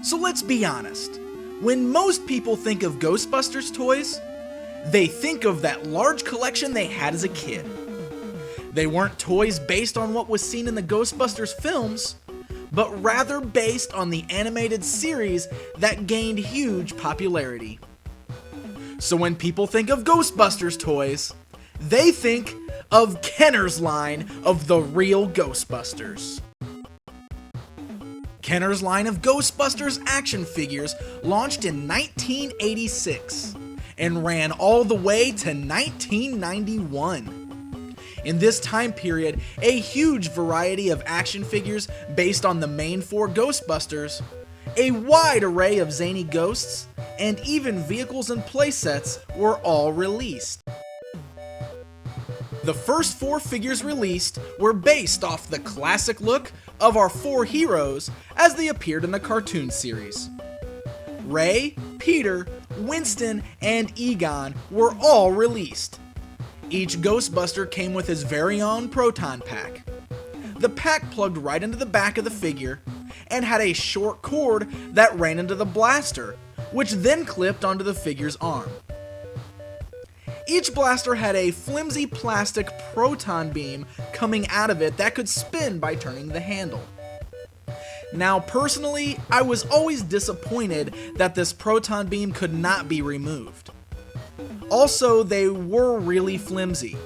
So let's be honest, when most people think of Ghostbusters toys, they think of that large collection they had as a kid. They weren't toys based on what was seen in the Ghostbusters films, but rather based on the animated series that gained huge popularity. So when people think of Ghostbusters toys, they think of Kenner's line of the Real Ghostbusters. Kenner's line of Ghostbusters action figures launched in 1986 and ran all the way to 1991. In this time period, a huge variety of action figures based on the main four Ghostbusters, a wide array of zany ghosts, and even vehicles and playsets were all released. The first four figures released were based off the classic look of our four heroes as they appeared in the cartoon series. Ray, Peter, Winston, and Egon were all released. Each Ghostbuster came with his very own Proton pack. The pack plugged right into the back of the figure and had a short cord that ran into the blaster, which then clipped onto the figure's arm. Each blaster had a flimsy plastic proton beam coming out of it that could spin by turning the handle. Now personally, I was always disappointed that this proton beam could not be removed. Also, they were really flimsy,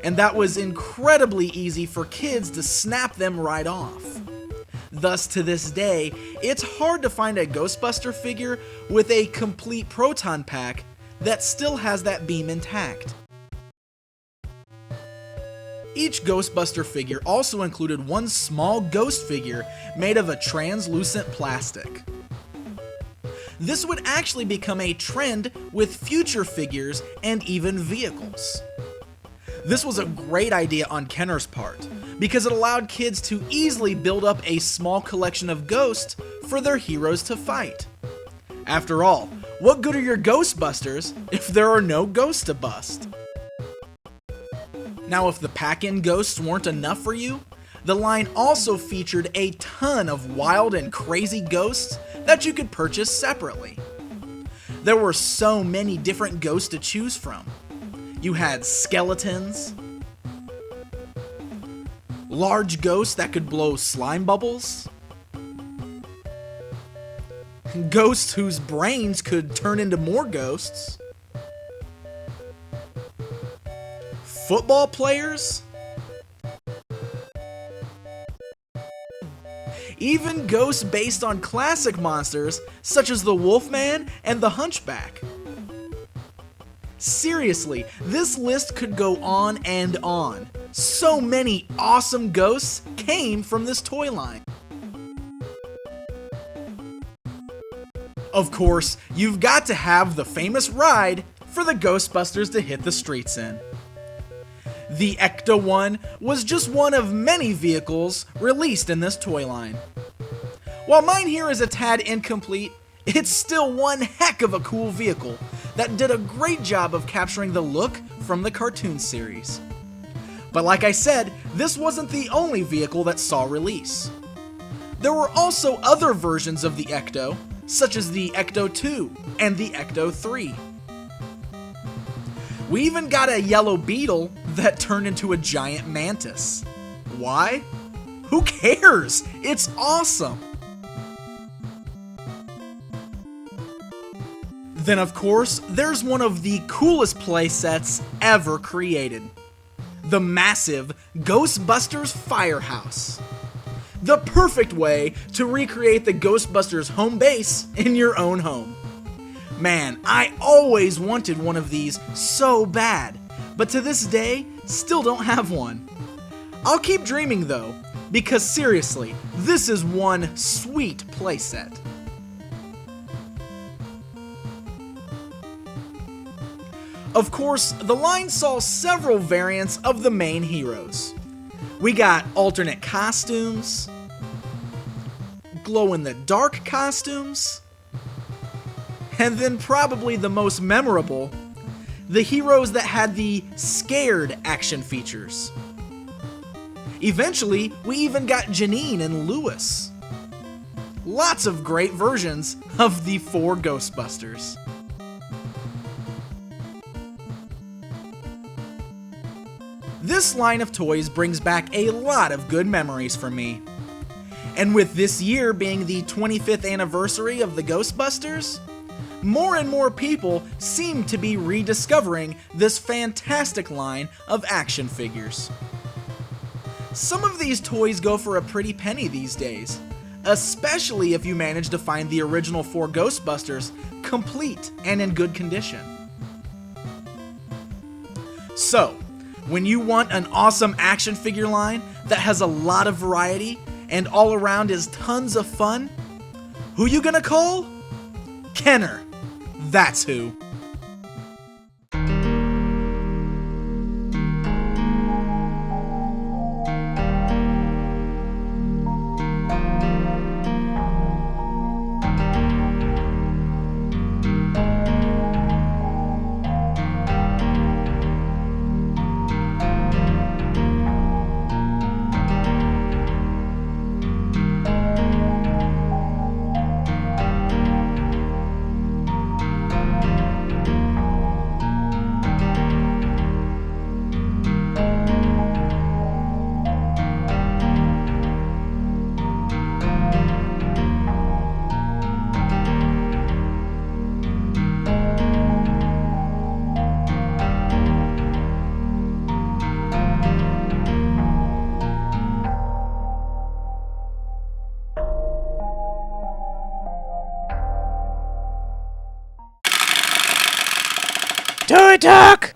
and that was incredibly easy for kids to snap them right off. Thus, to this day, it's hard to find a Ghostbuster figure with a complete proton pack that still has that beam intact. Each Ghostbuster figure also included one small ghost figure made of a translucent plastic. This would actually become a trend with future figures and even vehicles. This was a great idea on Kenner's part, because it allowed kids to easily build up a small collection of ghosts for their heroes to fight. After all, what good are your Ghostbusters if there are no ghosts to bust? Now, if the pack-in ghosts weren't enough for you, the line also featured a ton of wild and crazy ghosts that you could purchase separately. There were so many different ghosts to choose from. You had skeletons, large ghosts that could blow slime bubbles, ghosts whose brains could turn into more ghosts, football players, even ghosts based on classic monsters such as the Wolfman and the Hunchback. Seriously, this list could go on and on. So many awesome ghosts came from this toy line. Of course, you've got to have the famous ride for the Ghostbusters to hit the streets in. The Ecto-1 was just one of many vehicles released in this toy line. While mine here is a tad incomplete, it's still one heck of a cool vehicle that did a great job of capturing the look from the cartoon series. But like I said, this wasn't the only vehicle that saw release. There were also other versions of the Ecto, such as the Ecto-2 and the Ecto-3. We even got a yellow beetle that turned into a giant mantis. Why? Who cares? It's awesome! Then of course, there's one of the coolest playsets ever created. The massive Ghostbusters Firehouse. The perfect way to recreate the Ghostbusters home base in your own home. Man, I always wanted one of these so bad, but to this day, still don't have one. I'll keep dreaming though, because seriously, this is one sweet playset. Of course, the line saw several variants of the main heroes. We got alternate costumes, glow-in-the-dark costumes, and then probably the most memorable, the heroes that had the scared action features. Eventually, we even got Janine and Lewis. Lots of great versions of the 4 Ghostbusters. This line of toys brings back a lot of good memories for me. And with this year being the 25th anniversary of the Ghostbusters, more and more people seem to be rediscovering this fantastic line of action figures. Some of these toys go for a pretty penny these days, especially if you manage to find the original 4 Ghostbusters complete and in good condition. So, when you want an awesome action figure line that has a lot of variety and all around is tons of fun, who you gonna call? Kenner. That's who. Toy Talk!